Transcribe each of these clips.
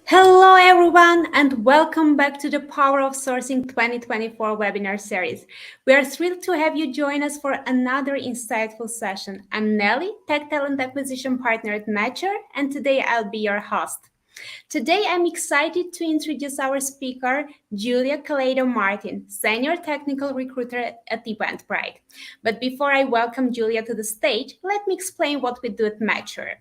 Hello, everyone, and welcome back to the Power of Sourcing 2024 webinar series. We are thrilled to have you join us for another insightful session. I'm Nelly, Tech Talent Acquisition Partner at Matcher, and today I'll be your host. Today, I'm excited to introduce our speaker, Julia Collado Martin, Senior Technical Recruiter at Eventbrite. But before I welcome Julia to the stage, let me explain what we do at Matcher.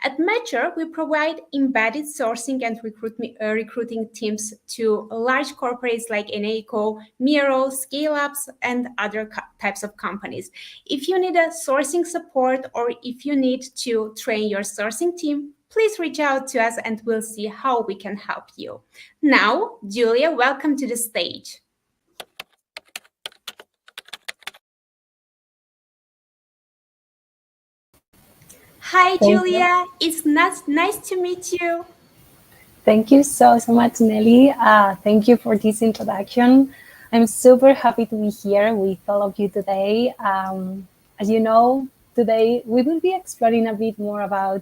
At Matcher, we provide embedded sourcing and recruiting teams to large corporates like Eneco, Miro, scale-ups, and other types of companies. If you need a sourcing support or if you need to train your sourcing team, please reach out to us and we'll see how we can help you. Now, Julia, welcome to the stage. Hi, Julia. It's nice to meet you. Thank you so much, Nelly. Thank you for this introduction. I'm super happy to be here with all of you today. As you know, today we will be exploring a bit more about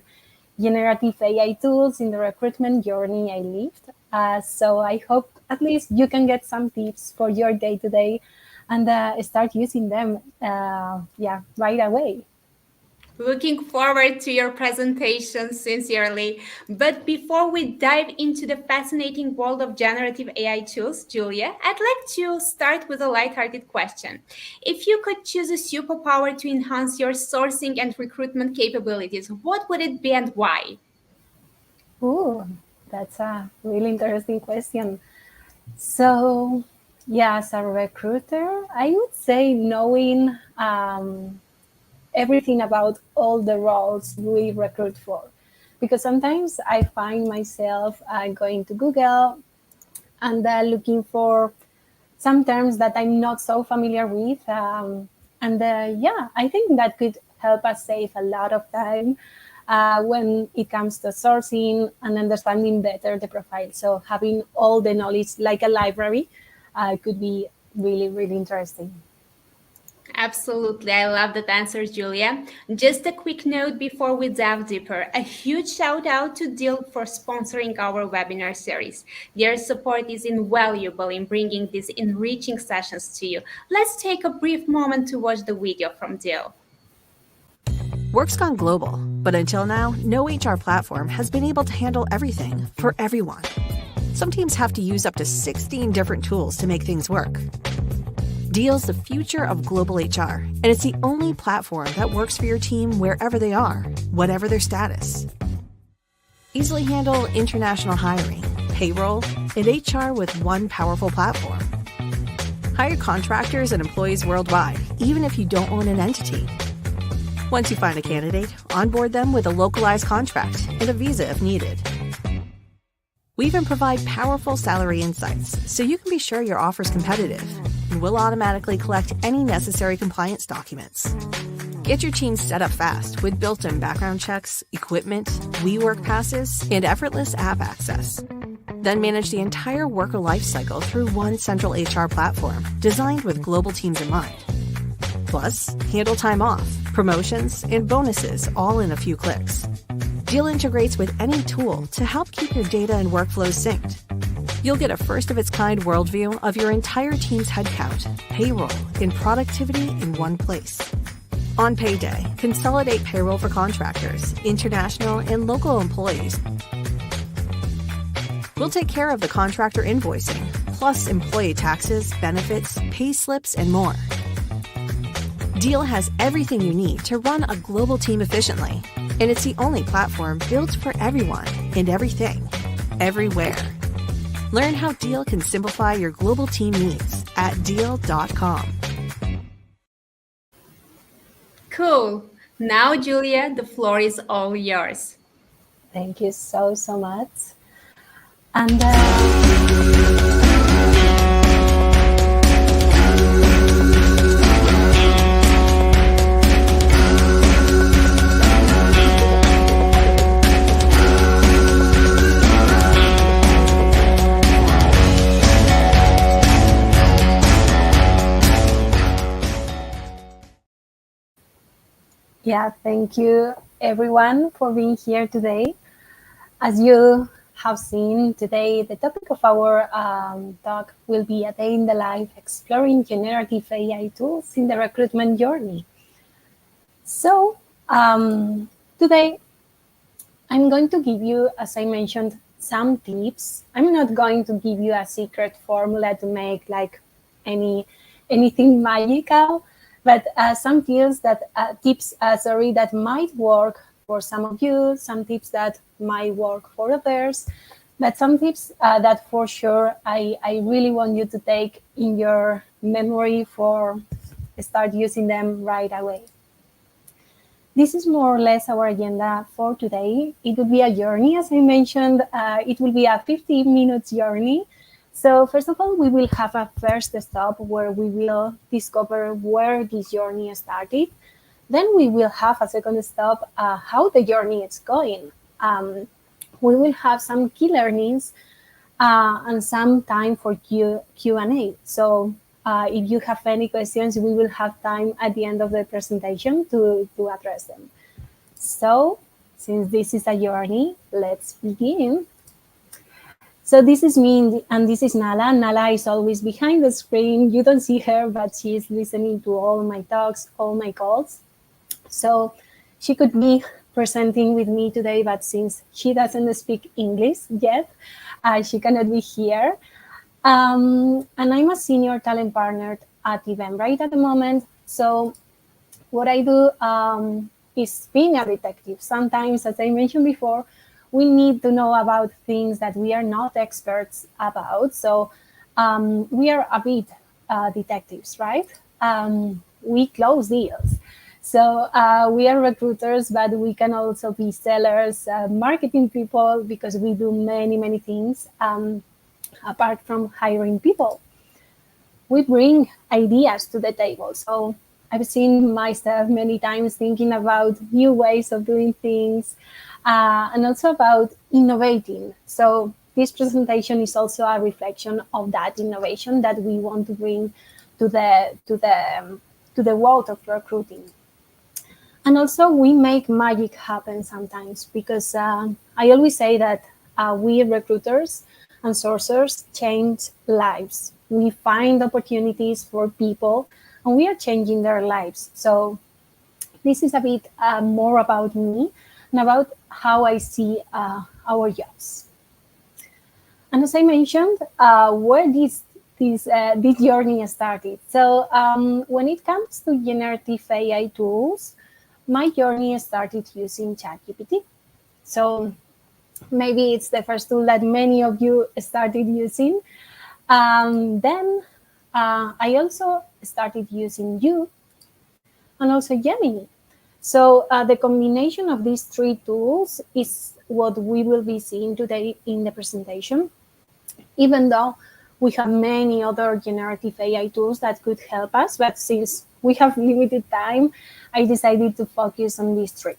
generative AI tools in the recruitment journey I lived. So I hope at least you can get some tips for your day-to-day and start using them right away. Looking forward to your presentation sincerely. But before we dive into the fascinating world of generative AI tools, Julia, I'd like to start with a lighthearted question. If you could choose a superpower to enhance your sourcing and recruitment capabilities, what would it be and why? Ooh, that's a really interesting question. So, yeah, as a recruiter, I would say knowing everything about all the roles we recruit for. Because sometimes I find myself going to Google and looking for some terms that I'm not so familiar with. I think that could help us save a lot of time when it comes to sourcing and understanding better the profile. So having all the knowledge like a library could be really, really interesting. Absolutely. I love that answer, Julia. Just a quick note before we dive deeper. A huge shout out to Deal for sponsoring our webinar series. Their support is invaluable in bringing these enriching sessions to you. Let's take a brief moment to watch the video from Deal. Work's gone global, but until now, no HR platform has been able to handle everything for everyone. Some teams have to use up to 16 different tools to make things work. Deal's the future of global HR, and it's the only platform that works for your team wherever they are, whatever their status. Easily handle international hiring, payroll, and HR with one powerful platform. Hire contractors and employees worldwide, even if you don't own an entity. Once you find a candidate, onboard them with a localized contract and a visa if needed. We even provide powerful salary insights so you can be sure your offer's competitive, and we'll automatically collect any necessary compliance documents. Get your team set up fast with built-in background checks, equipment, WeWork passes, and effortless app access. Then manage the entire worker lifecycle through one central HR platform designed with global teams in mind. Plus, handle time off, promotions, and bonuses all in a few clicks. Deal integrates with any tool to help keep your data and workflows synced. You'll get a first-of-its-kind worldview of your entire team's headcount, payroll, and productivity in one place. On payday, consolidate payroll for contractors, international, and local employees. We'll take care of the contractor invoicing, plus employee taxes, benefits, pay slips, and more. Deal has everything you need to run a global team efficiently, and it's the only platform built for everyone and everything, everywhere. Learn how Deal can simplify your global team needs at deal.com. Cool. Now, Julia, the floor is all yours. Thank you so much. Yeah, thank you everyone for being here today. As you have seen today, the topic of our talk will be a day in the life exploring generative AI tools in the recruitment journey. So today I'm going to give you, as I mentioned, some tips. I'm not going to give you a secret formula to make like anything magical, but some tips that might work for some of you, some tips that might work for others, but some tips that for sure I really want you to take in your memory for start using them right away. This is more or less our agenda for today. It will be a journey, as I mentioned. It will be a 15-minute journey. So first of all, we will have a first stop where we will discover where this journey started. Then we will have a second stop, how the journey is going. We will have some key learnings and some time for Q&A. So if you have any questions, we will have time at the end of the presentation to address them. So since this is a journey, let's begin. So this is me and this is Nala. Nala is always behind the screen. You don't see her, but she is listening to all my talks, all my calls. So she could be presenting with me today, but since she doesn't speak English yet, she cannot be here. And I'm a senior talent partner at Eventbrite at the moment. So what I do is being a detective. Sometimes, as I mentioned before, we need to know about things that we are not experts about. So we are a bit detectives, right? We close deals. So we are recruiters, but we can also be sellers, marketing people, because we do many, many things. Apart from hiring people, we bring ideas to the table. So I've seen myself many times thinking about new ways of doing things and also about innovating. So this presentation is also a reflection of that innovation that we want to bring to the world of recruiting. And also we make magic happen sometimes, because I always say that we recruiters and sourcers change lives. We find opportunities for people and we are changing their lives. So this is a bit more about me and about how I see our jobs. And as I mentioned, where this journey started. So when it comes to generative AI tools, my journey started using ChatGPT. So maybe it's the first tool that many of you started using. Then I also started using You and also Gemini. So the combination of these three tools is what we will be seeing today in the presentation, even though we have many other generative AI tools that could help us. But since we have limited time, I decided to focus on these three.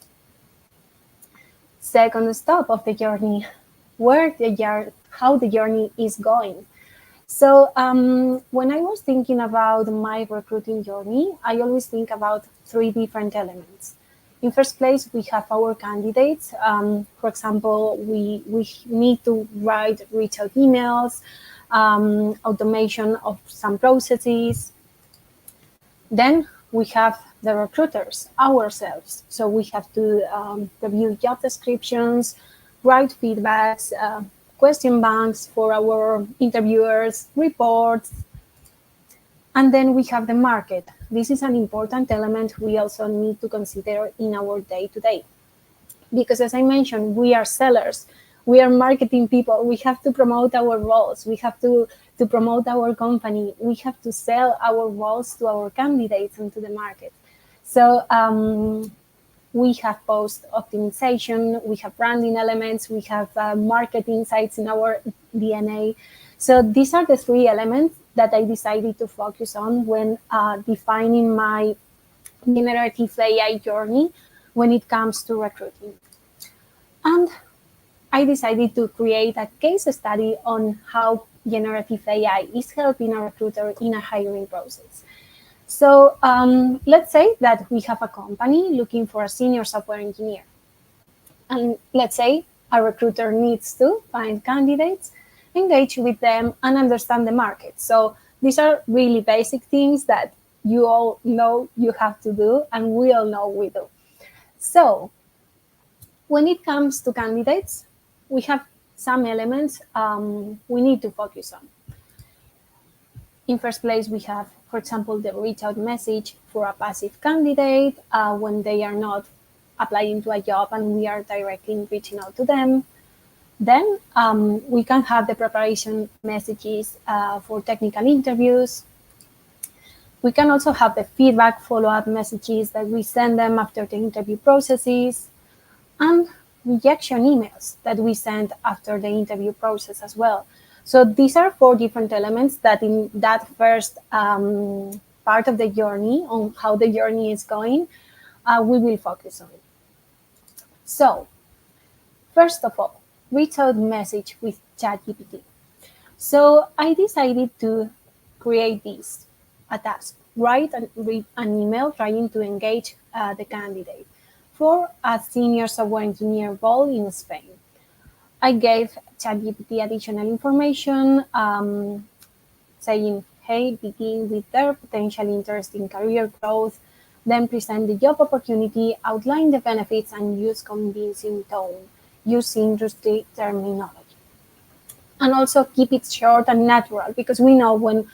Second stop of the journey, how the journey is going. So when I was thinking about my recruiting journey, I always think about three different elements. In first place, we have our candidates. For example, we need to write reach out emails, automation of some processes. Then we have the recruiters, ourselves. So we have to review job descriptions, write feedbacks, question banks for our interviewers, reports. And then we have the market. This is an important element we also need to consider in our day-to-day. Because as I mentioned, we are sellers. We are marketing people. We have to promote our roles. We have to promote our company. We have to sell our roles to our candidates and to the market. So we have post optimization, we have branding elements, we have market insights in our DNA. So these are the three elements that I decided to focus on when defining my generative AI journey when it comes to recruiting. And I decided to create a case study on how generative AI is helping a recruiter in a hiring process. So let's say that we have a company looking for a senior software engineer. And let's say a recruiter needs to find candidates, engage with them, and understand the market. So these are really basic things that you all know you have to do, and we all know we do. So when it comes to candidates, we have some elements we need to focus on. In first place, we have, for example, the reach out message for a passive candidate when they are not applying to a job and we are directly reaching out to them. Then we can have the preparation messages for technical interviews. We can also have the feedback follow-up messages that we send them after the interview processes, and rejection emails that we send after the interview process as well. So these are 4 different elements that in that first part of the journey, on how the journey is going, we will focus on. So first of all, reach out message with ChatGPT. So I decided to create this, a task, write and read an email trying to engage the candidate for a senior software engineer role in Spain. I gave ChatGPT additional information saying, hey, begin with their potential interest in career growth, then present the job opportunity, outline the benefits, and use convincing tone, use industry terminology. And also keep it short and natural, because we know when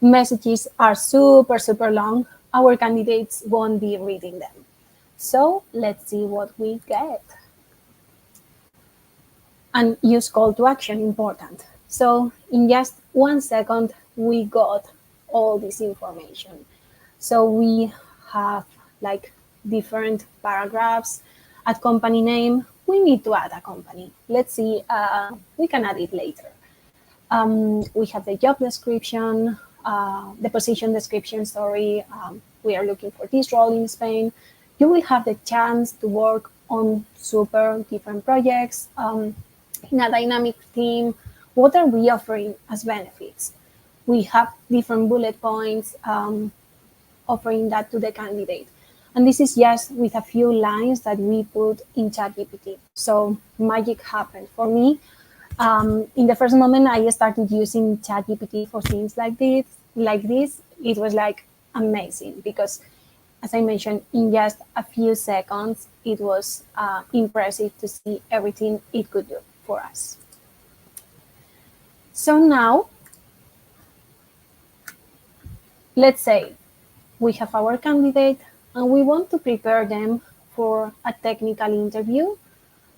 messages are super, super long, our candidates won't be reading them. So let's see what we get. And use call to action, important. So in just 1 second, we got all this information. So we have like different paragraphs. At company name, we need to add a company. Let's see, we can add it later. We have the job description, the position description, sorry. We are looking for this role in Spain. You will have the chance to work on super different projects in a dynamic team. What are we offering as benefits? We have different bullet points offering that to the candidate. And this is just with a few lines that we put in ChatGPT. So magic happened for me. In the first moment, I started using ChatGPT for things like this. It was like amazing because, as I mentioned, in just a few seconds, it was impressive to see everything it could do for us. So now, let's say we have our candidate and we want to prepare them for a technical interview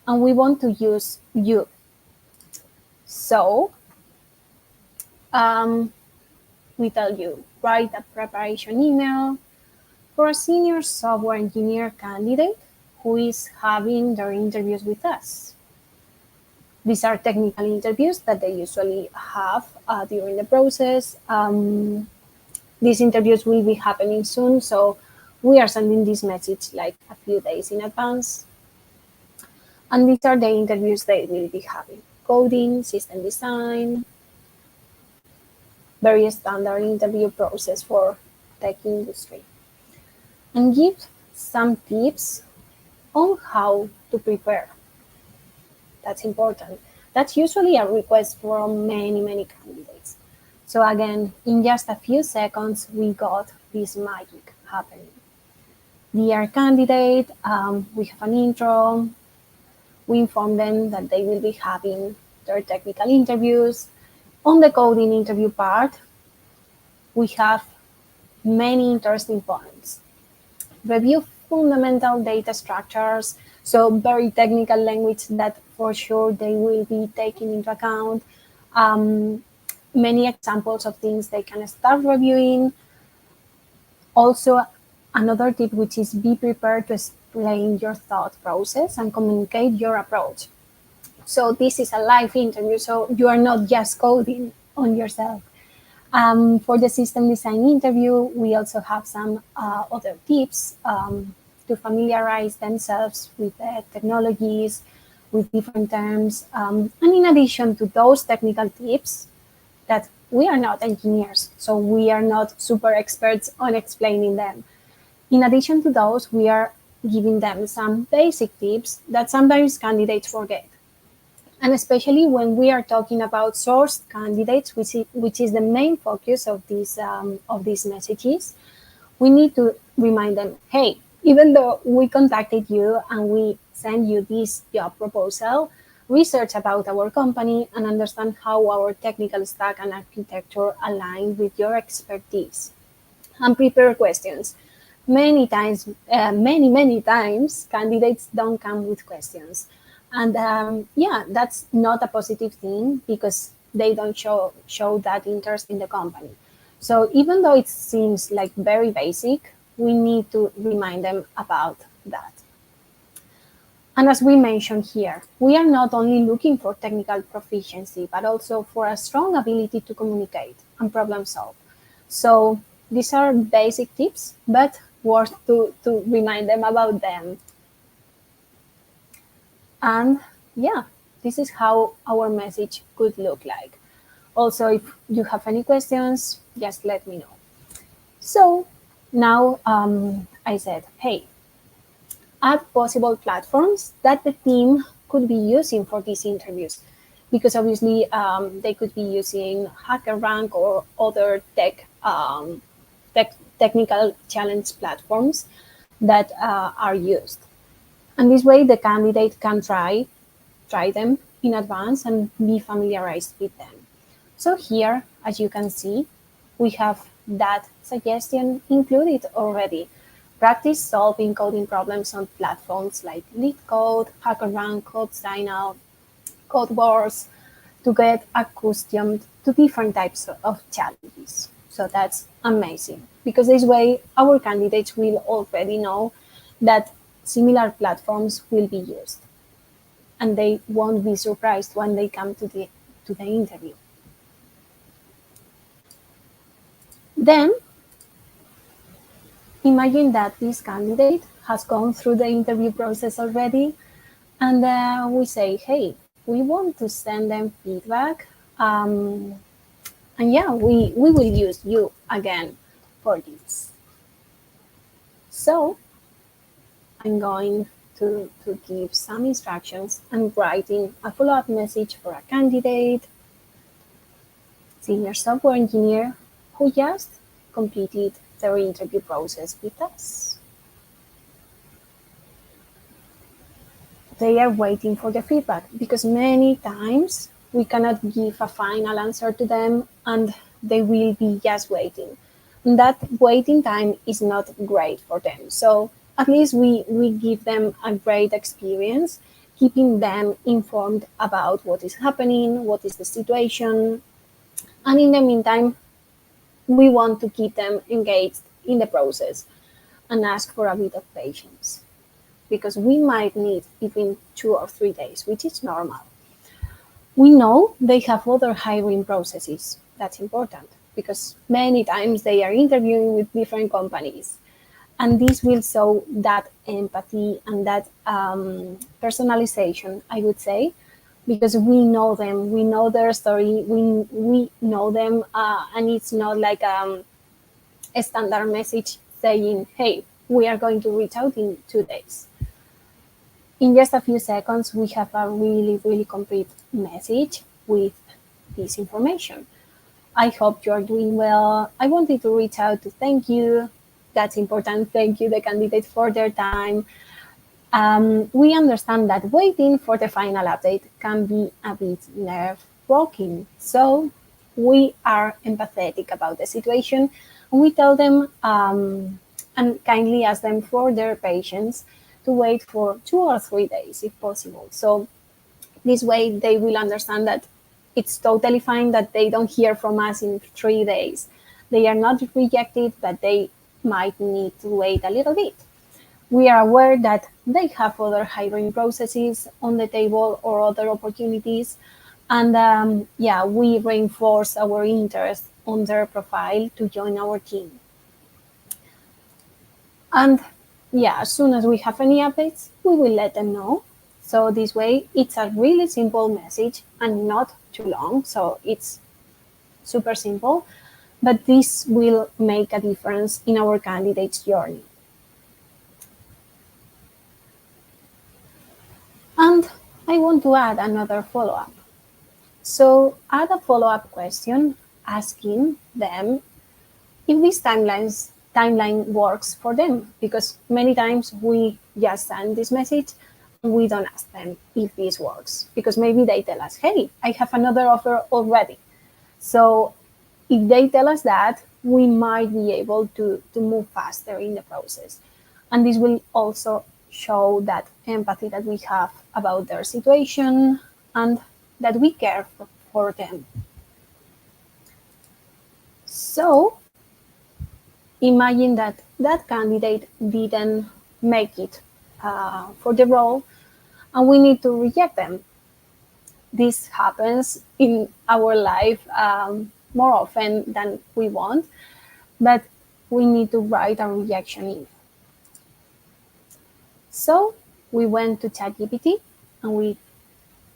and we want to use you. So we tell you, write a preparation email for a senior software engineer candidate who is having their interviews with us. These are technical interviews that they usually have during the process. These interviews will be happening soon, so we are sending this message like a few days in advance. And these are the interviews they will be having: coding, system design, very standard interview process for tech industry. And give some tips on how to prepare. That's important. That's usually a request from many candidates. So again, in just a few seconds, we got this magic happening. Dear candidate, we have an intro. We inform them that they will be having their technical interviews. On the coding interview part, we have many interesting points. Review fundamental data structures, so very technical language that for sure they will be taking into account. Many examples of things they can start reviewing. Also, another tip, which is be prepared to explain your thought process and communicate your approach. So this is a live interview, so you are not just coding on yourself. For the system design interview, we also have some other tips to familiarize themselves with the technologies, with different terms. And in addition to those technical tips, that we are not engineers, so we are not super experts on explaining them. In addition to those, we are giving them some basic tips that sometimes candidates forget. And especially when we are talking about sourced candidates, which is the main focus of these messages, we need to remind them, hey, even though we contacted you and we sent you this job proposal, research about our company and understand how our technical stack and architecture align with your expertise. And prepare questions. Many times, candidates don't come with questions. And yeah, that's not a positive thing because they don't show that interest in the company. So even though it seems like very basic, we need to remind them about that. And as we mentioned here, we are not only looking for technical proficiency, but also for a strong ability to communicate and problem solve. So these are basic tips, but worth to remind them about them. And yeah, this is how our message could look like. Also, if you have any questions, just let me know. So now I said, hey, add possible platforms that the team could be using for these interviews. Because obviously they could be using HackerRank or other technical challenge platforms that are used. And this way the candidate can try them in advance and be familiarized with them. So here, as you can see, we have that suggestion included already. Practice solving coding problems on platforms like LeetCode, HackerRank, CodeSignal, CodeWars to get accustomed to different types of challenges. So that's amazing because this way our candidates will already know that similar platforms will be used and they won't be surprised when they come to the interview. Then imagine that this candidate has gone through the interview process already, and we say, hey, we want to send them feedback. And yeah, we will use you again for this. So I'm going to give some instructions and writing a follow-up message for a candidate, senior software engineer, who just completed their interview process with us. They are waiting for the feedback because many times we cannot give a final answer to them and they will be just waiting. And that waiting time is not great for them. So at least we give them a great experience, keeping them informed about what is happening, what is the situation. And in the meantime, we want to keep them engaged in the process and ask for a bit of patience because we might need between 2 or 3 days, which is normal. We know they have other hiring processes. That's important because many times they are interviewing with different companies. And this will show that empathy and that personalization, I would say, because we know them, we know their story, we know them, and it's not like a standard message saying, hey, we are going to reach out in 2 days. In just a few seconds, we have a really, really complete message with this information. I hope you are doing well. I wanted to reach out to thank you. That's important. Thank you, the candidate, for their time. We understand that waiting for the final update can be a bit nerve-wracking. So we are empathetic about the situation. And we tell them and kindly ask them for their patience to wait for 2 or 3 days if possible. So this way they will understand that it's totally fine that they don't hear from us in 3 days. They are not rejected, but they might need to wait a little bit. We are aware that they have other hiring processes on the table or other opportunities. And yeah, we reinforce our interest on their profile to join our team. And yeah, as soon as we have any updates, we will let them know. So this way, it's a really simple message and not too long. So it's super simple, but this will make a difference in our candidate's journey. And I want to add another follow-up. So add a follow-up question asking them if this timeline works for them, because many times we just send this message and we don't ask them if this works, because maybe they tell us, hey, I have another offer already. So if they tell us that, we might be able to move faster in the process. And this will also show that empathy that we have about their situation and that we care for them. So imagine that that candidate didn't make it for the role and we need to reject them. This happens in our life more often than we want, but we need to write a rejection email. So we went to ChatGPT and we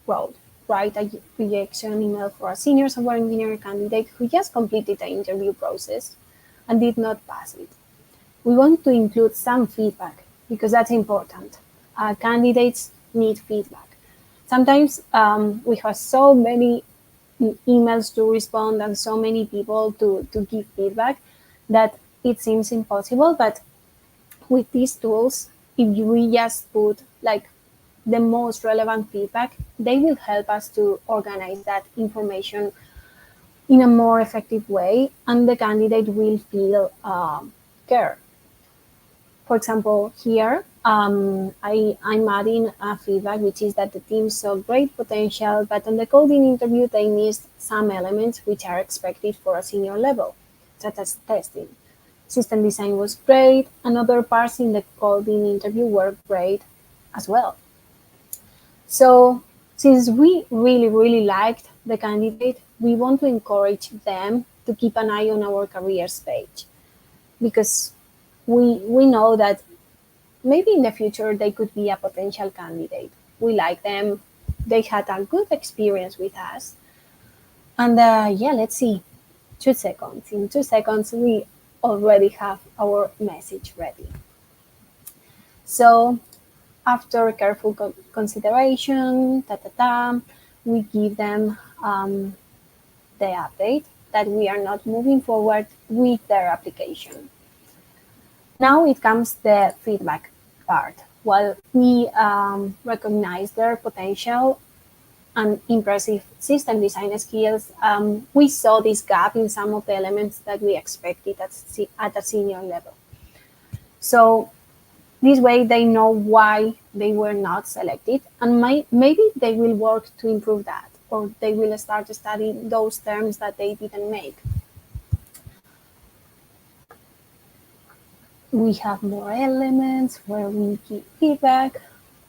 write a rejection email for a senior software engineer candidate who just completed the interview process and did not pass it. We want to include some feedback because that's important. Candidates need feedback. Sometimes we have so many emails to respond and so many people to give feedback that it seems impossible. But with these tools, if we just put like the most relevant feedback, they will help us to organize that information in a more effective way, and the candidate will feel care. For example, here I'm adding a feedback, which is that the team saw great potential, but on the coding interview, they missed some elements which are expected for a senior level, such as testing. System design was great, and other parts in the coding interview were great as well. So, since we really liked the candidate, we want to encourage them to keep an eye on our careers page, because we know that maybe in the future they could be a potential candidate. We like them. They had a good experience with us. And yeah, let's see. 2 seconds. In 2 seconds, we already have our message ready. So after careful consideration, we give them the update that we are not moving forward with their application. Now it comes the feedback part. While we recognize their potential and impressive system design skills, we saw this gap in some of the elements that we expected at a senior level. So this way they know why they were not selected, and maybe they will work to improve that, or they will start studying those terms that they didn't make. We have more elements where we give feedback,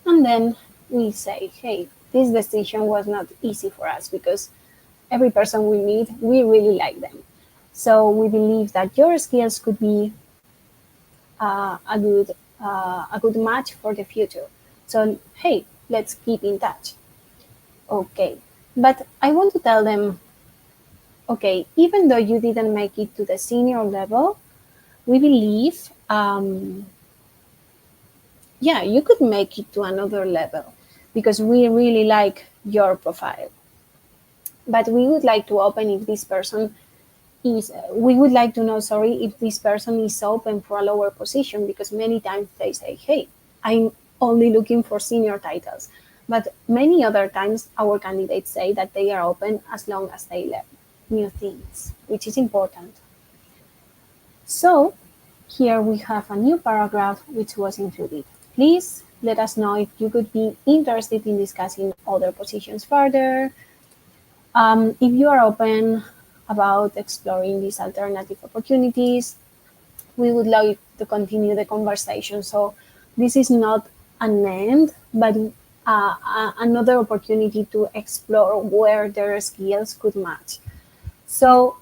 and then we say, hey, this decision was not easy for us because every person we meet, we really like them. So we believe that your skills could be a good match for the future. So, hey, let's keep in touch. Okay. But I want to tell them, okay, even though you didn't make it to the senior level, we believe, you could make it to another level because we really like your profile. But we would like to open if this person we would like to know, if this person is open for a lower position, because many times they say, hey, I'm only looking for senior titles. But many other times our candidates say that they are open as long as they learn new things, which is important. So here we have a new paragraph which was included. Please let us know if you could be interested in discussing other positions further. If you are open about exploring these alternative opportunities, we would like to continue the conversation. So this is not an end, but another opportunity to explore where their skills could match. So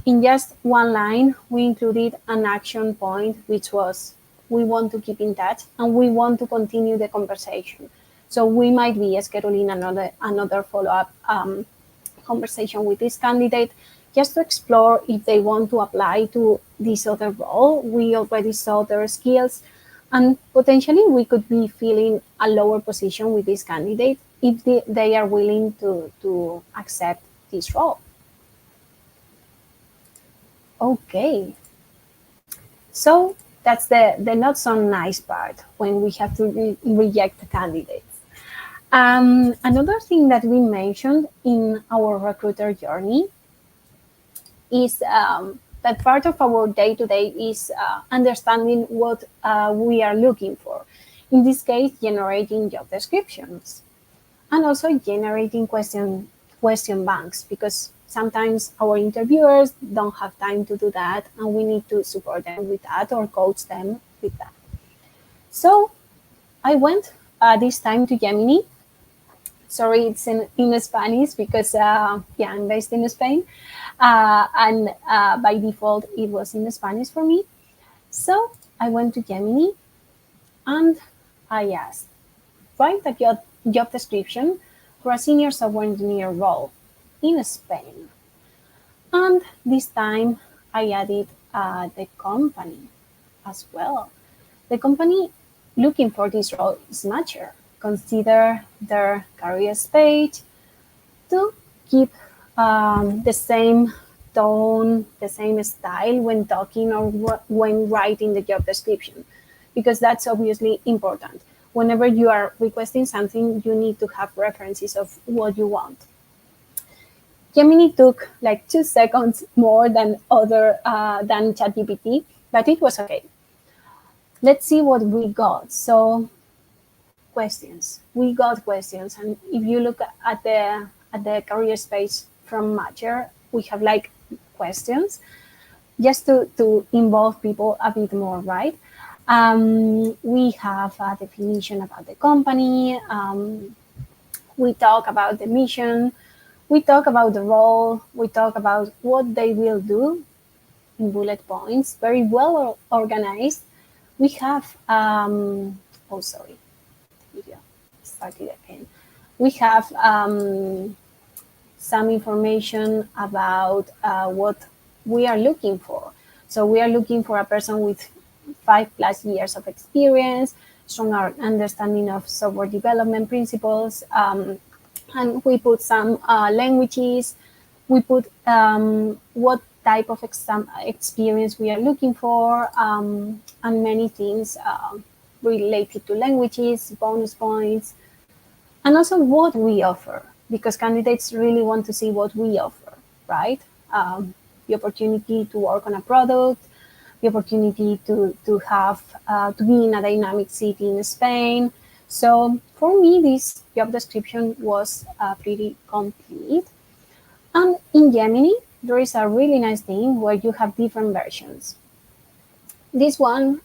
in just one line, we included an action point, which was we want to keep in touch and we want to continue the conversation. So we might be scheduling another follow-up conversation with this candidate just to explore if they want to apply to this other role. We already saw their skills, and potentially we could be filling a lower position with this candidate if they are willing to accept this role. Okay, so that's the not so nice part when we have to reject the candidates. Another thing that we mentioned in our recruiter journey is that part of our day-to-day is understanding what we are looking for. In this case, generating job descriptions and also generating question banks, because sometimes our interviewers don't have time to do that and we need to support them with that or coach them with that. So I went this time to Gemini. Sorry, it's in Spanish because I'm based in Spain, and by default it was in Spanish for me. So I went to Gemini and I asked, write a job description for a senior software engineer role in Spain. And this time I added the company as well. The company looking for this role is mature. Consider their careers page to keep the same tone, the same style when talking or when writing the job description, because that's obviously important. Whenever you are requesting something, you need to have references of what you want. Gemini took like 2 seconds more than ChatGPT, but it was okay. Let's see what we got. So questions. We got questions, and if you look at the career page from Matcher, we have like questions just to involve people a bit more, right? We have a definition about the company. We talk about the mission. We talk about the role. We talk about what they will do in bullet points, very well organized. We have, video started again. We have some information about what we are looking for. So we are looking for a person with 5+ years of experience, strong understanding of software development principles, and we put some languages. We put what type of experience we are looking for, and many things related to languages, bonus points, and also what we offer, because candidates really want to see what we offer, right? The opportunity to work on a product, the opportunity to have to be in a dynamic city in Spain. So for me, this job description was pretty complete. And in Gemini, there is a really nice thing where you have different versions. This one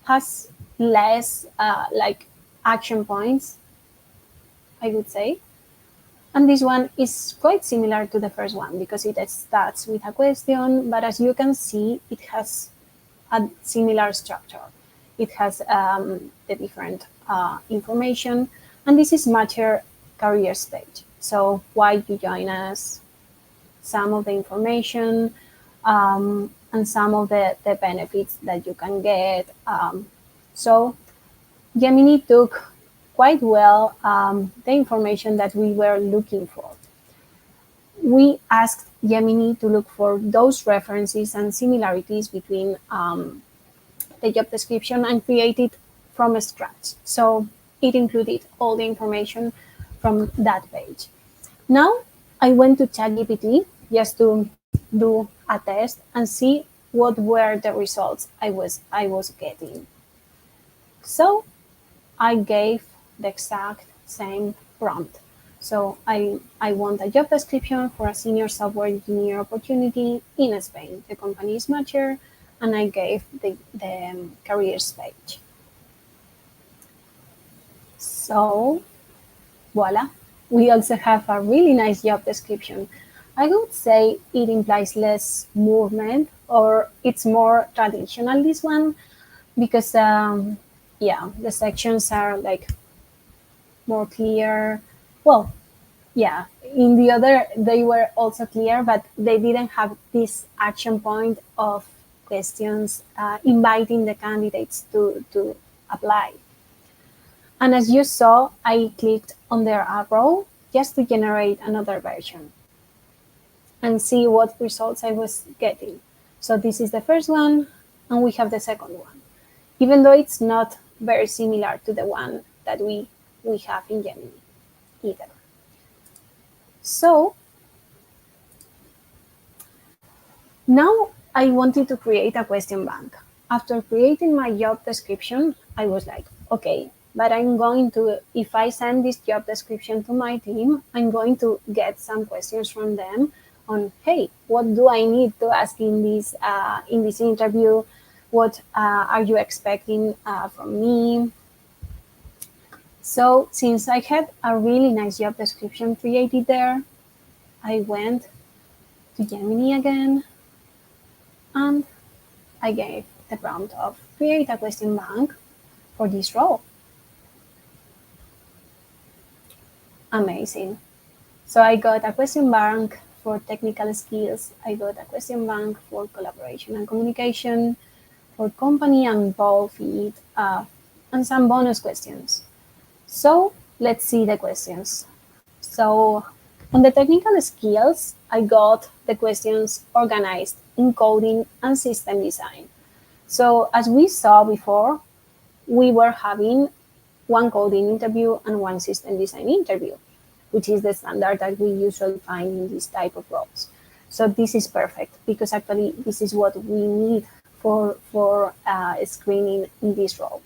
has less like action points, I would say. And this one is quite similar to the first one because it starts with a question, but as you can see, it has a similar structure. It has the different information, and this is Matcher career stage. So why you join us, some of the information, and some of the benefits that you can get. So Gemini took quite well the information that we were looking for. We asked Gemini to look for those references and similarities between the job description and create it from scratch. So it included all the information from that page. Now I went to ChatGPT just to do a test and see what were the results I was getting. So I gave the exact same prompt. So I want a job description for a senior software engineer opportunity in Spain. The company is Matcher, and I gave the careers page. So voila, we also have a really nice job description. I would say it implies less movement, or it's more traditional, this one, because the sections are like more clear. Well, yeah, in the other they were also clear, but they didn't have this action point of questions inviting the candidates to apply. And as you saw, I clicked on their arrow just to generate another version and see what results I was getting. So this is the first one, and we have the second one, even though it's not very similar to the one that we have in Gemini either. So now I wanted to create a question bank. After creating my job description, I was like, okay, but I'm going to, if I send this job description to my team, I'm going to get some questions from them on, hey, what do I need to ask in this interview? What are you expecting from me? So since I had a really nice job description created there, I went to Gemini again, and I gave the prompt of create a question bank for this role. Amazing. So I got a question bank for technical skills. I got a question bank for collaboration and communication, for company and role fit, and some bonus questions. So let's see the questions. So on the technical skills, I got the questions organized in coding and system design. So as we saw before, we were having one coding interview and one system design interview, which is the standard that we usually find in this type of roles. So this is perfect because actually this is what we need for screening in this role.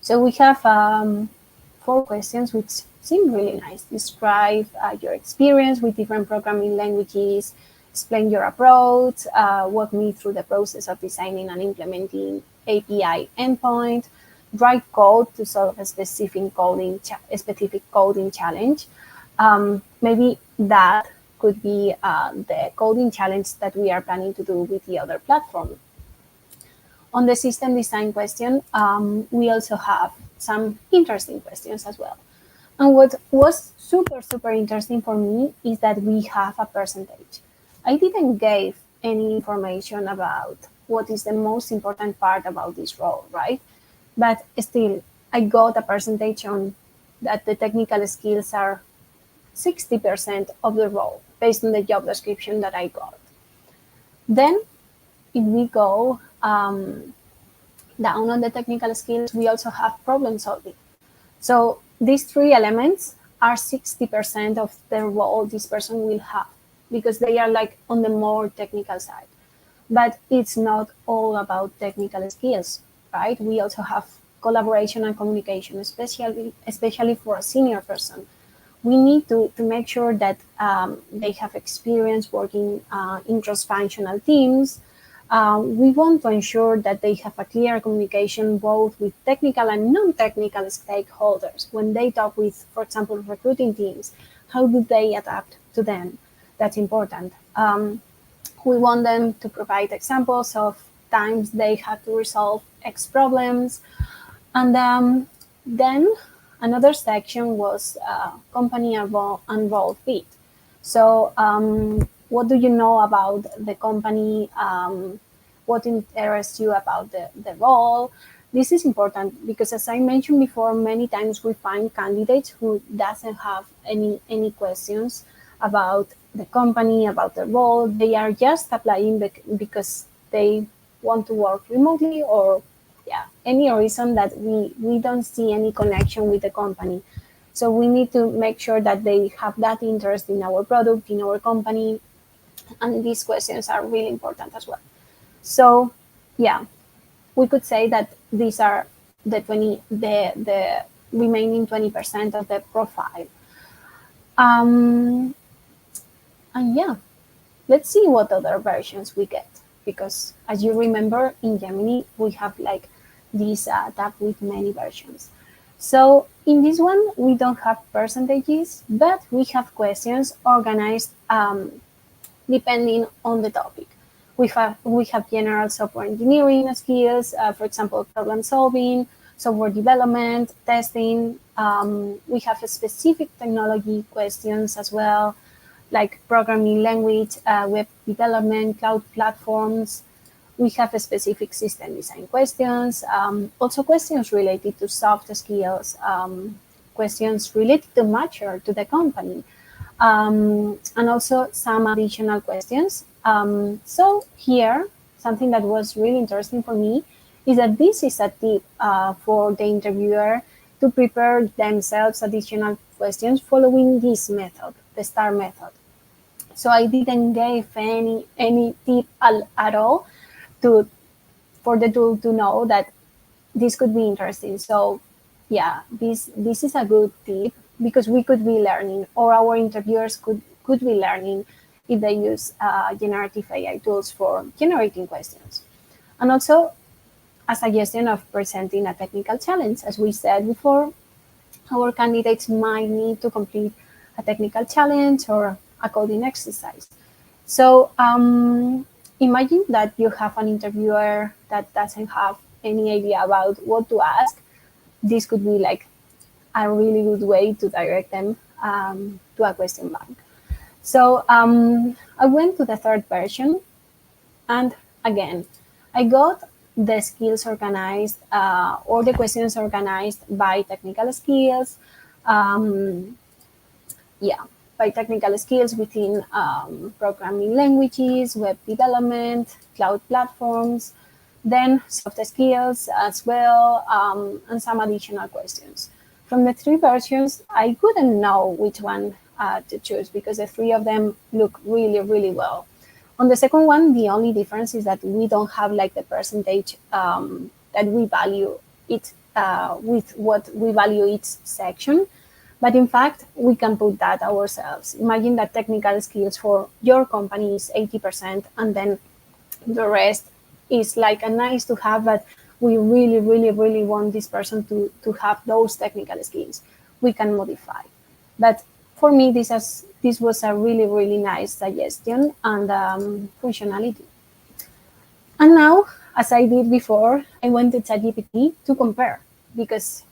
So we have 4 questions which seem really nice. Describe your experience with different programming languages, explain your approach, walk me through the process of designing and implementing API endpoint, write code to solve a specific coding challenge. Maybe that could be the coding challenge that we are planning to do with the other platform. On the system design question, we also have some interesting questions as well. And what was super interesting for me is that we have a percentage. I didn't give any information about what is the most important part about this role, right? But still, I got a percentage on that the technical skills are 60% of the role based on the job description that I got. Then, if we go down on the technical skills, we also have problem solving. So these 3 elements are 60% of the role this person will have because they are like on the more technical side. But it's not all about technical skills, right? We also have collaboration and communication, especially for a senior person. We need to make sure that they have experience working in cross-functional teams. We want to ensure that they have a clear communication both with technical and non-technical stakeholders. When they talk with, for example, recruiting teams, how do they adapt to them? That's important. We want them to provide examples of times they had to resolve X problems. And then another section was company and role fit. So what do you know about the company? What interests you about the role? This is important because, as I mentioned before, many times we find candidates who doesn't have any questions about the company, about the role. They are just applying because they want to work remotely or any reason that we don't see any connection with the company. So we need to make sure that they have that interest in our product, in our company, and these questions are really important as well. So we could say that these are the remaining 20% of the profile. And let's see what other versions we get, because as you remember, in Gemini we have like this tab with many versions. So in this one we don't have percentages, but we have questions organized depending on the topic. We have general software engineering skills, for example, problem solving, software development, testing. We have specific technology questions as well, like programming language, web development, cloud platforms. We have a specific system design questions, also questions related to soft skills, questions related to mature to the company, and also some additional questions. So here, something that was really interesting for me is that this is a tip for the interviewer to prepare themselves additional questions following this method, the STAR method. So I didn't give any tip at all for the tool to know that this could be interesting. So yeah, this is a good tip because we could be learning, or our interviewers could be learning if they use generative AI tools for generating questions. And also a suggestion of presenting a technical challenge. As we said before, our candidates might need to complete a technical challenge or a coding exercise. So imagine that you have an interviewer that doesn't have any idea about what to ask. This could be like a really good way to direct them to a question bank. So I went to the third version, and again, I got the skills organized or the questions organized by technical skills. Yeah, by technical skills within programming languages, web development, cloud platforms, then soft skills as well, and some additional questions. From the three versions, I couldn't know which one to choose because the three of them look really, really well. On the second one, the only difference is that we don't have like the percentage that we value it with what we value each section. But in fact, we can put that ourselves. Imagine that technical skills for your company is 80%, and then the rest is like a nice to have, but we really, really, really want this person to have those technical skills. We can modify. But for me, this was a really, really nice suggestion and functionality. And now, as I did before, I went to ChatGPT to compare because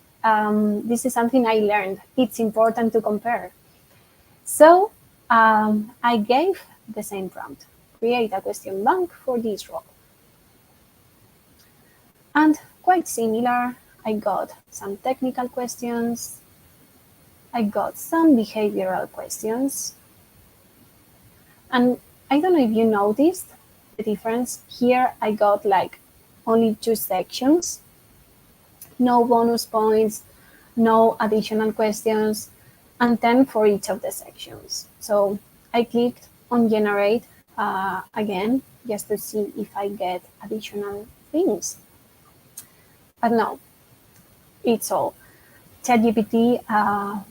this is something I learned. It's important to compare. So I gave the same prompt, create a question bank for this role. And quite similar, I got some technical questions. I got some behavioral questions. And I don't know if you noticed the difference. Here I got like only 2 sections, no bonus points, no additional questions, and 10 for each of the sections. So I clicked on generate again, just to see if I get additional things. But no, it's all. ChatGPT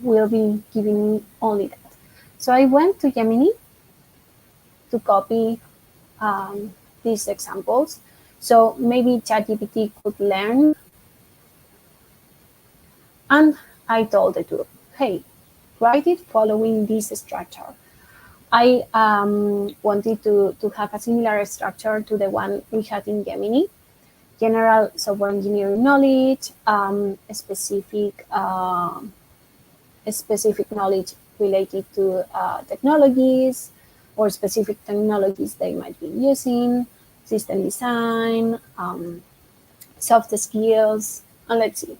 will be giving me only that. So I went to Gemini to copy these examples. So maybe ChatGPT could learn. And I told the tool, hey, write it following this structure. I wanted to have a similar structure to the one we had in Gemini. General software engineering knowledge, specific knowledge related to technologies or specific technologies they might be using, system design, soft skills, and let's see.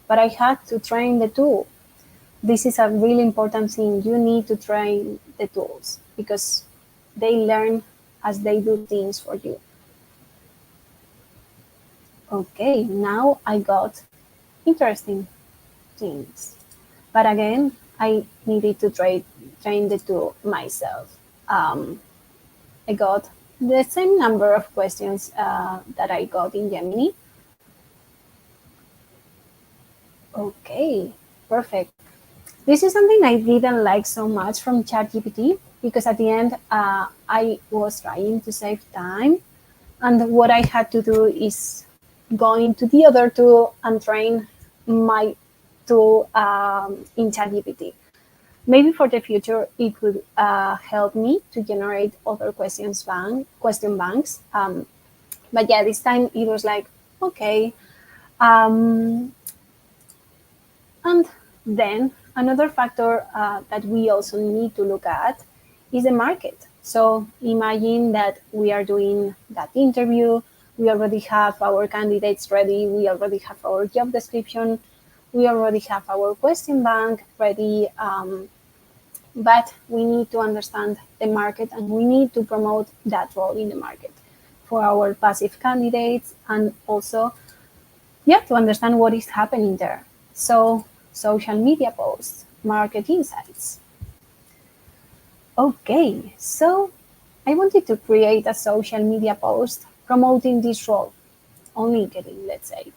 But I had to train the tool. This is a really important thing. You need to train the tools because they learn as they do things for you. Okay, now I got interesting things. But again, I needed to train the tool myself. I got the same number of questions that I got in Gemini. Okay, perfect. This is something I didn't like so much from ChatGPT because at the end, I was trying to save time. And what I had to do is go into the other tool and train my tool in ChatGPT. Maybe for the future, it could help me to generate other question banks. But yeah, this time it was like, okay. And then another factor that we also need to look at is the market. So imagine that we are doing that interview, we already have our candidates ready, we already have our job description, we already have our question bank ready, but we need to understand the market and we need to promote that role in the market for our passive candidates, and also, yeah, to understand what is happening there. So social media posts, market insights. Okay, so I wanted to create a social media post promoting this role on LinkedIn, let's say.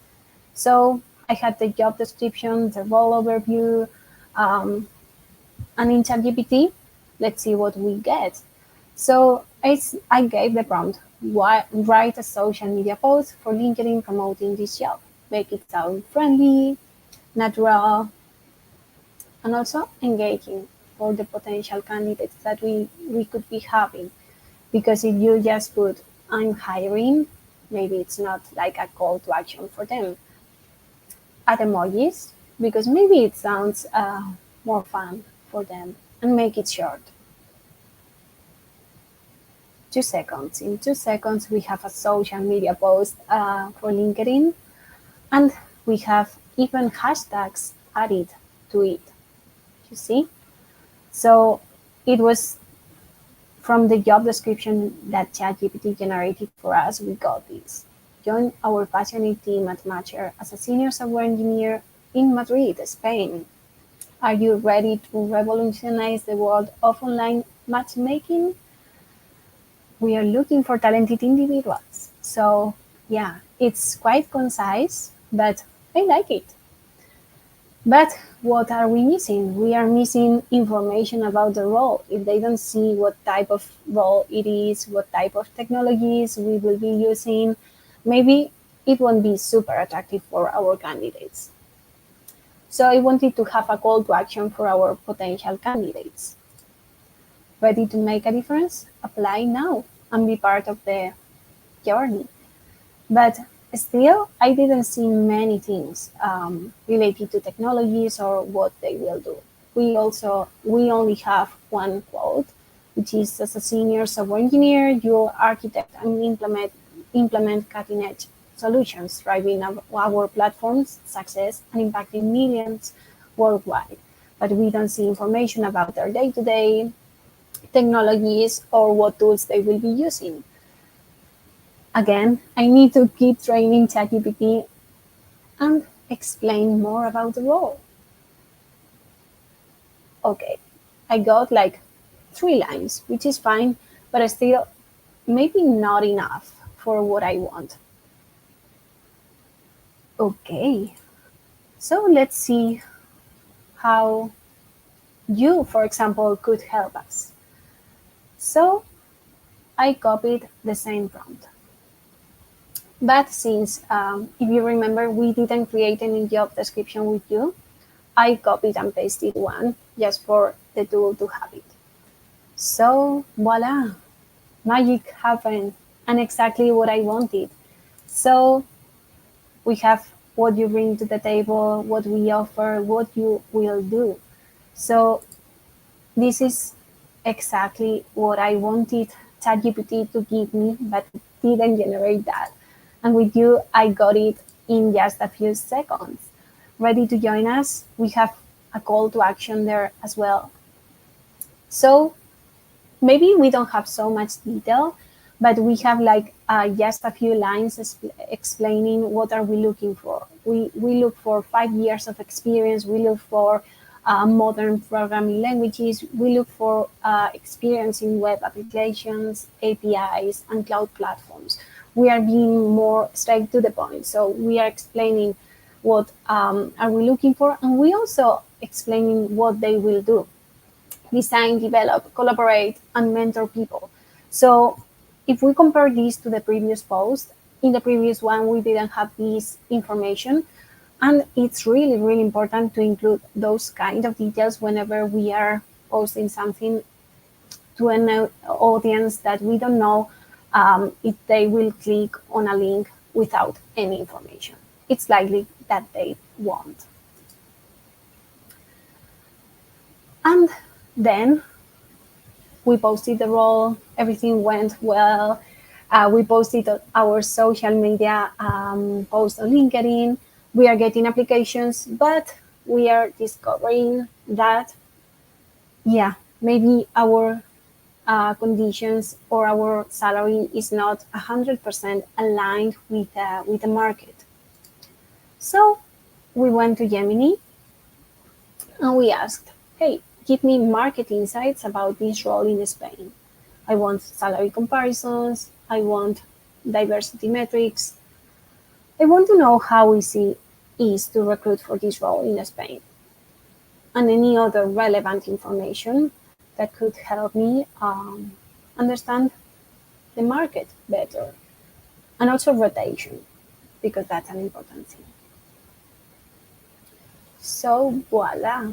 So I had the job description, the role overview, um, and in ChatGPT, let's see what we get. So I gave the prompt, write a social media post for LinkedIn promoting this job. Make it sound friendly, natural, and also engaging for the potential candidates that we could be having. Because if you just put, I'm hiring, maybe it's not like a call to action for them. Add emojis, because maybe it sounds more fun for them, and make it short. 2 seconds. In 2 seconds, we have a social media post for LinkedIn, and we have even hashtags added to it. You see? So it was from the job description that ChatGPT generated for us, we got this. Join our passionate team at Matcher as a senior software engineer in Madrid, Spain. Are you ready to revolutionize the world of online matchmaking? We are looking for talented individuals. So, yeah, it's quite concise, but I like it. But what are we missing? We are missing information about the role. If they don't see what type of role it is, what type of technologies we will be using, maybe it won't be super attractive for our candidates. So I wanted to have a call to action for our potential candidates. Ready to make a difference? Apply now and be part of the journey. But still, I didn't see many things related to technologies or what they will do. We only have one quote, which is, as a senior software engineer, you'll architect and implement cutting edge solutions, driving our platform's success and impacting millions worldwide. But we don't see information about their day-to-day technologies or what tools they will be using. Again, I need to keep training ChatGPT and explain more about the role. Okay, I got like 3 lines, which is fine, but still maybe not enough for what I want. Okay, so let's see how you, for example, could help us. So I copied the same prompt. But since, if you remember, we didn't create any job description with you, I copied and pasted one just for the tool to have it. So voila, magic happened, and exactly what I wanted. So we have what you bring to the table, what we offer, what you will do. So this is exactly what I wanted ChatGPT to give me, but it didn't generate that. And with you, I got it in just a few seconds. Ready to join us? We have a call to action there as well. So maybe we don't have so much detail, but we have like just a few lines explaining what are we looking for. We look for 5 years of experience. We look for modern programming languages. We look for experience in web applications, APIs, and cloud platforms. We are being more straight to the point. So we are explaining what are we looking for, and we also explaining what they will do: design, develop, collaborate, and mentor people. So if we compare this to the previous post, in the previous one, we didn't have this information. And it's really, really important to include those kind of details whenever we are posting something to an audience that we don't know if they will click on a link without any information. It's likely that they won't. And then We posted the role, everything went well. We posted our social media post on LinkedIn. We are getting applications, but we are discovering that, yeah, maybe our conditions or our salary is not 100% aligned with the market. So we went to Gemini and we asked, hey, give me market insights about this role in Spain. I want salary comparisons. I want diversity metrics. I want to know how easy it is to recruit for this role in Spain, and any other relevant information that could help me understand the market better, and also rotation, because that's an important thing. So voila,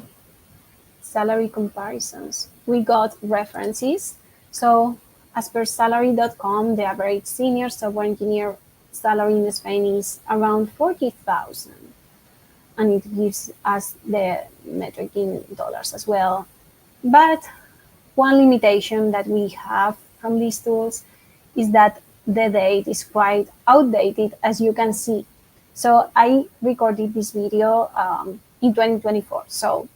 salary comparisons. We got references. So as per salary.com, the average senior software engineer salary in Spain is around 40,000. And it gives us the metric in dollars as well. But one limitation that we have from these tools is that the date is quite outdated, as you can see. So I recorded this video in 2024. So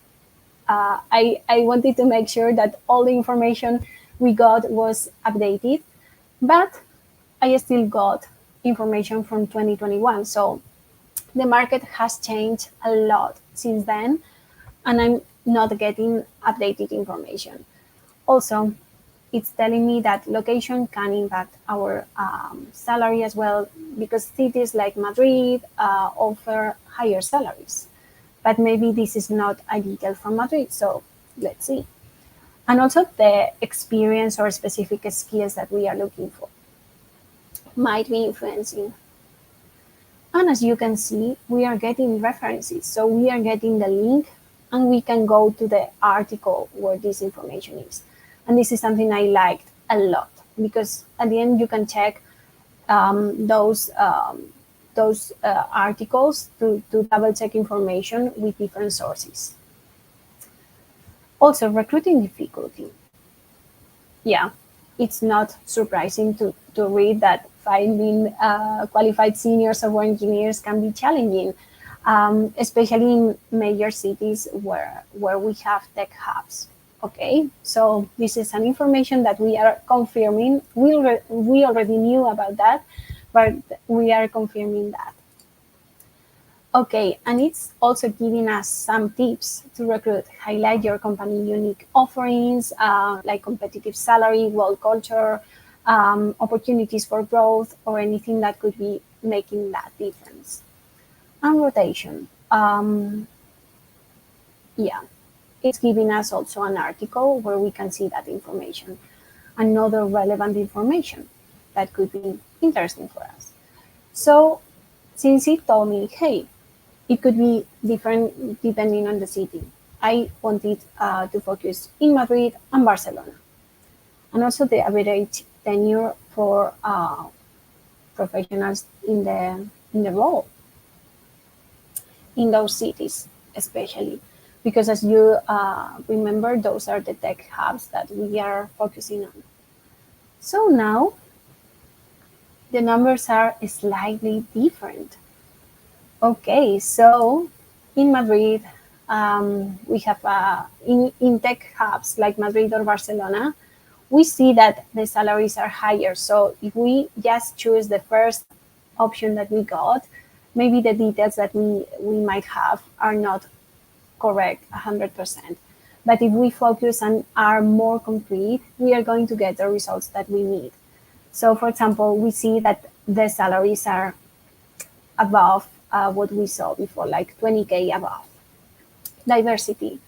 I wanted to make sure that all the information we got was updated, but I still got information from 2021. So the market has changed a lot since then, and I'm not getting updated information. Also, it's telling me that location can impact our salary as well, because cities like Madrid offer higher salaries. But maybe this is not a detail from Madrid, so let's see. And also the experience or specific skills that we are looking for might be influencing. And as you can see, we are getting references. So we are getting the link and we can go to the article where this information is. And this is something I liked a lot, because at the end you can check those articles to double check information with different sources. Also, recruiting difficulty. Yeah, it's not surprising to read that finding qualified senior software engineers can be challenging, especially in major cities where we have tech hubs. Okay, so this is an information that we are confirming. We already knew about that, but we are confirming that. Okay, and it's also giving us some tips to recruit. Highlight your company unique offerings, like competitive salary, work culture, opportunities for growth, or anything that could be making that difference. And rotation. Yeah, it's giving us also an article where we can see that information. Another relevant information that could be interesting for us. So since it told me, hey, it could be different depending on the city, I wanted to focus in Madrid and Barcelona. And also the average tenure for professionals in the role in those cities, especially because, as you remember, those are the tech hubs that we are focusing on. So now the numbers are slightly different. Okay, so in Madrid, we have in tech hubs like Madrid or Barcelona, we see that the salaries are higher. So if we just choose the first option that we got, maybe the details that we might have are not correct 100%. But if we focus and are more concrete, we are going to get the results that we need. So for example, we see that the salaries are above what we saw before, like 20K above. Diversity.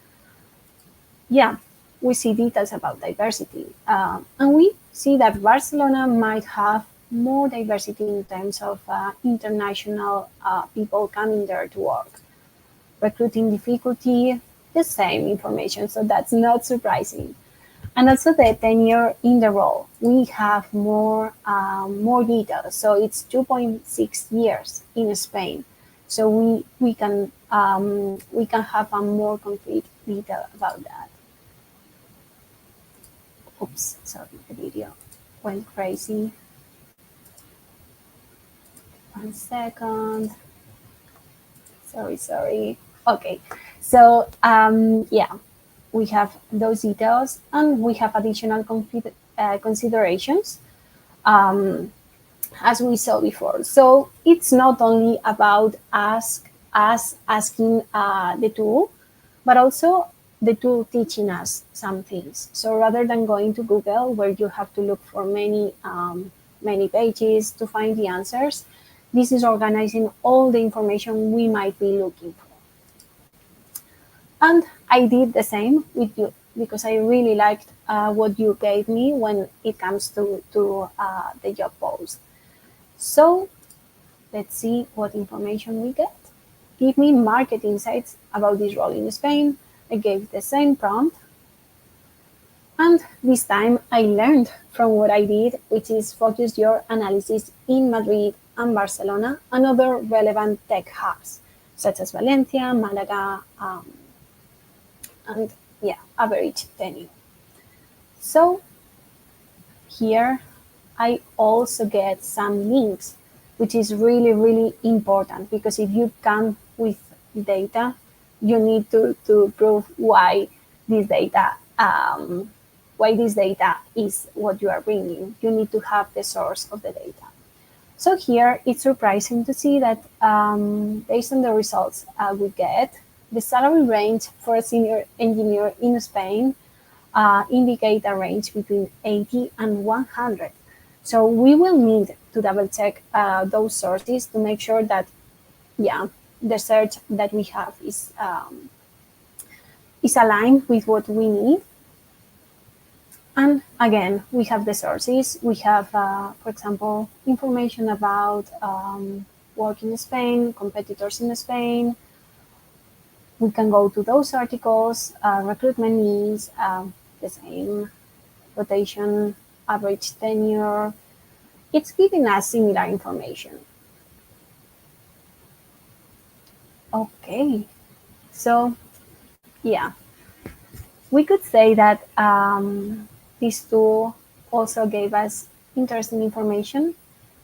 Yeah, we see details about diversity. And we see that Barcelona might have more diversity in terms of international people coming there to work. Recruiting difficulty, the same information, so that's not surprising. And also the tenure in the role, we have more details. So it's 2.6 years in Spain. So we can have a more concrete detail about that. Oops, sorry, the video went crazy. 1 second. Sorry. Okay, so yeah, we have those details and we have additional considerations as we saw before. So it's not only about us asking the tool, but also the tool teaching us some things. So rather than going to Google, where you have to look for many pages to find the answers, this is organizing all the information we might be looking for. And I did the same with you because I really liked what you gave me when it comes to the job post. So let's see what information we get. Give me market insights about this role in Spain. I gave the same prompt. And this time I learned from what I did, which is focus your analysis in Madrid and Barcelona and other relevant tech hubs, such as Valencia, Malaga, and yeah, average tenure. So here I also get some links, which is really important, because if you come with data, you need to prove why this data is what you are bringing. You need to have the source of the data. So here it's surprising to see that based on the results we get, the salary range for a senior engineer in Spain indicate a range between 80 and 100. So we will need to double check those sources to make sure that, yeah, the search that we have is aligned with what we need. And again, we have the sources. We have, for example, information about work in Spain, competitors in Spain. We can go to those articles, recruitment needs, the same, rotation, average tenure. It's giving us similar information. Okay, so yeah, we could say that this tool also gave us interesting information,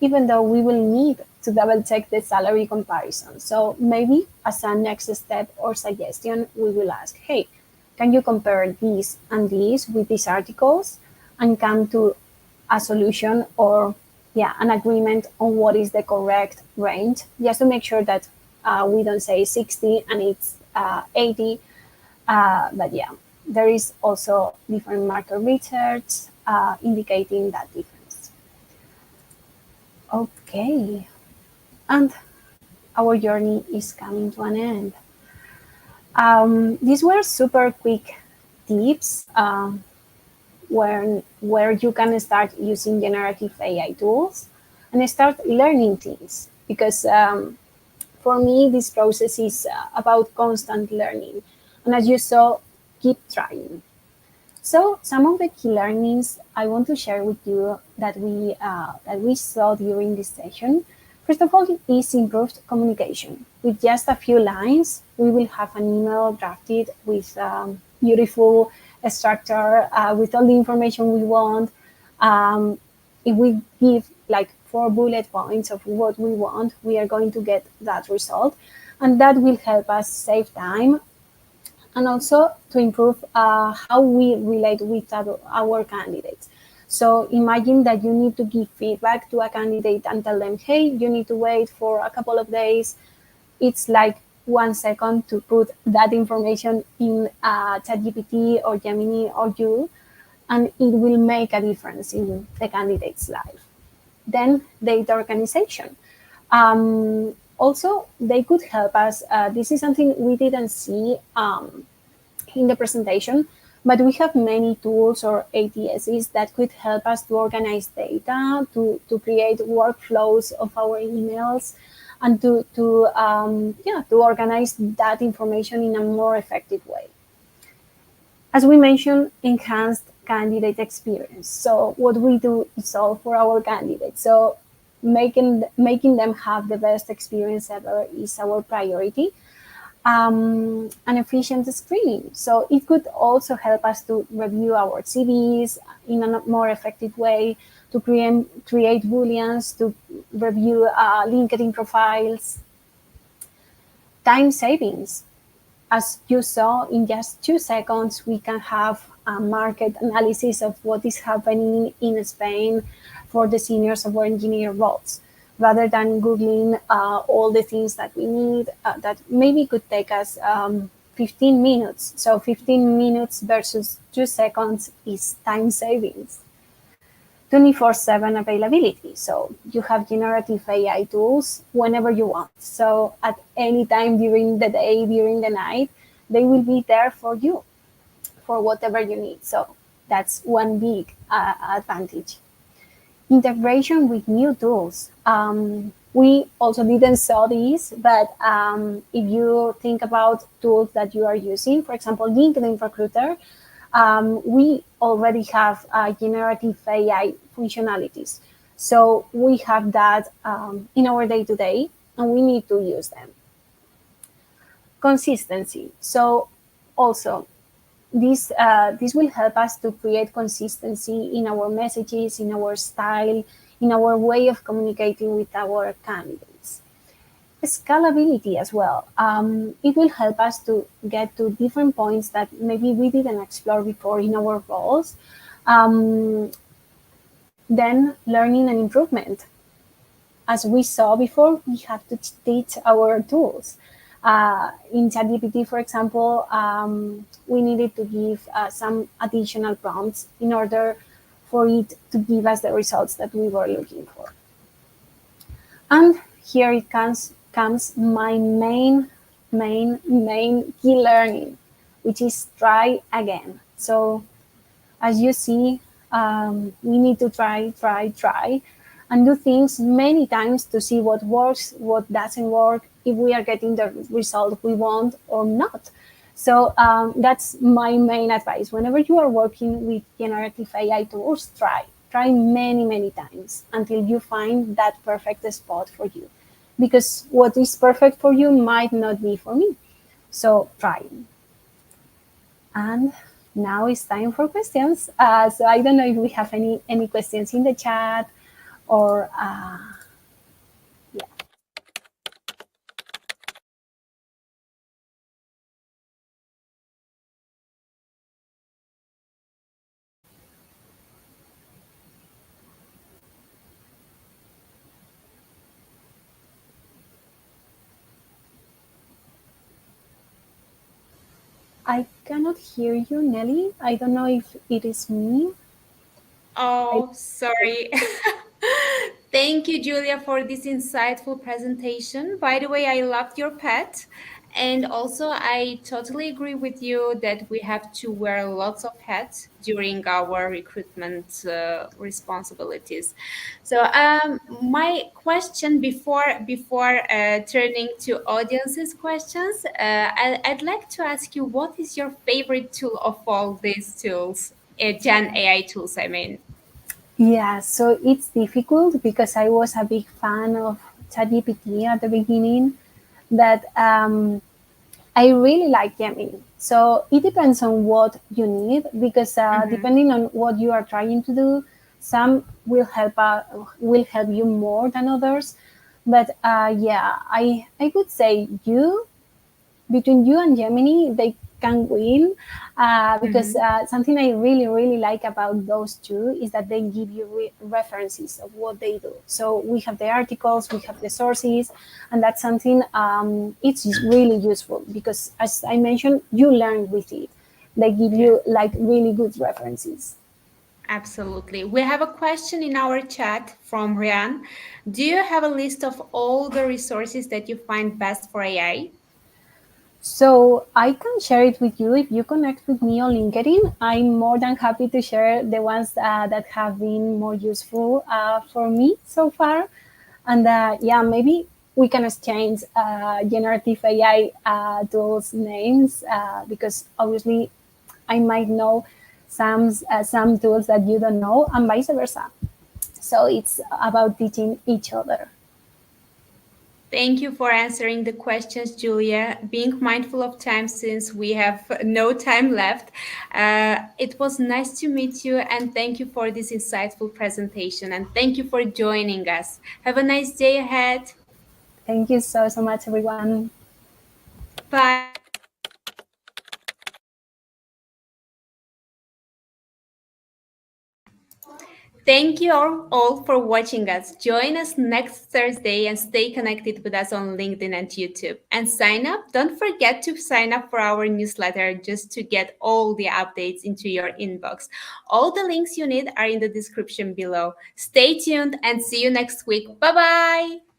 even though we will need to double check the salary comparison. So maybe as a next step or suggestion, we will ask, hey, can you compare these and these with these articles and come to a solution or an agreement on what is the correct range, just to make sure that we don't say 60 and it's 80. But yeah, there is also different market research indicating that difference. Okay, and our journey is coming to an end. These were super quick tips where you can start using generative AI tools and start learning things. Because for me, this process is about constant learning. And as you saw, keep trying. So some of the key learnings I want to share with you that we saw during this session. First of all, is improved communication. With just a few lines, we will have an email drafted with beautiful structure, with all the information we want. If we give like 4 bullet points of what we want, we are going to get that result. And that will help us save time and also to improve how we relate with our candidates. So imagine that you need to give feedback to a candidate and tell them, hey, you need to wait for a couple of days. It's like 1 second to put that information in ChatGPT or Gemini or you, and it will make a difference in the candidate's life. Then data organization. Also, they could help us. This is something we didn't see in the presentation, but we have many tools or ATSs that could help us to organize data, to create workflows of our emails, and to organize that information in a more effective way. As we mentioned, enhanced candidate experience. So what we do is all for our candidates. So making them have the best experience ever is our priority. An efficient screening. So it could also help us to review our CVs in a more effective way, to create booleans, to review LinkedIn profiles. Time savings. As you saw, in just 2 seconds, we can have a market analysis of what is happening in Spain for the senior software engineer roles, rather than Googling all the things that we need that maybe could take us 15 minutes. So 15 minutes versus 2 seconds is time savings. 24/7 availability. So you have generative AI tools whenever you want. So at any time during the day, during the night, they will be there for you for whatever you need. So that's one big advantage. Integration with new tools. We also didn't saw these, but if you think about tools that you are using, for example, LinkedIn Recruiter, we already have generative AI functionalities. So we have that in our day-to-day, and we need to use them. Consistency. So also, this will help us to create consistency in our messages, in our style, in our way of communicating with our candidates. Scalability as well. It will help us to get to different points that maybe we didn't explore before in our roles. Then learning and improvement. As we saw before, we have to teach our tools. In ChatGPT, for example, we needed to give some additional prompts in order for it to give us the results that we were looking for. And here it comes my main key learning, which is try again. So as you see, we need to try, and do things many times to see what works, what doesn't work, if we are getting the result we want or not. So that's my main advice. Whenever you are working with generative AI tools, try many times until you find that perfect spot for you. Because what is perfect for you might not be for me. So try. And now it's time for questions. So I don't know if we have any questions in the chat or yeah. I cannot hear you, Nelly. I don't know if it is me. Oh, sorry. Thank you, Julia, for this insightful presentation. By the way, I loved your pet. And also, I totally agree with you that we have to wear lots of hats during our recruitment responsibilities. So, my question before turning to audience's questions, I'd like to ask you, what is your favorite tool of all these tools, Gen AI tools? I mean. Yeah, so it's difficult because I was a big fan of ChatGPT at the beginning. That I really like Gemini. So it depends on what you need because depending on what you are trying to do, some will help you more than others. But yeah, I would say between you and Gemini, they can win because something I really like about those two is that they give you references of what they do. So we have the articles, we have the sources, and that's something it's really useful because, as I mentioned, you learn with it. They give you like really good references. Absolutely. We have a question in our chat from Rian. Do you have a list of all the resources that you find best for AI? So I can share it with you if you connect with me on LinkedIn. I'm more than happy to share the ones that have been more useful for me so far. And yeah, maybe we can exchange generative AI tools names because obviously I might know some tools that you don't know, and vice versa. So it's about teaching each other. Thank you for answering the questions, Julia. Being mindful of time since we have no time left. It was nice to meet you, and thank you for this insightful presentation. And thank you for joining us. Have a nice day ahead. Thank you so much, everyone. Bye. Thank you all for watching us. Join us next Thursday and stay connected with us on LinkedIn and YouTube. And sign up. Don't forget to sign up for our newsletter just to get all the updates into your inbox. All the links you need are in the description below. Stay tuned and see you next week. Bye bye.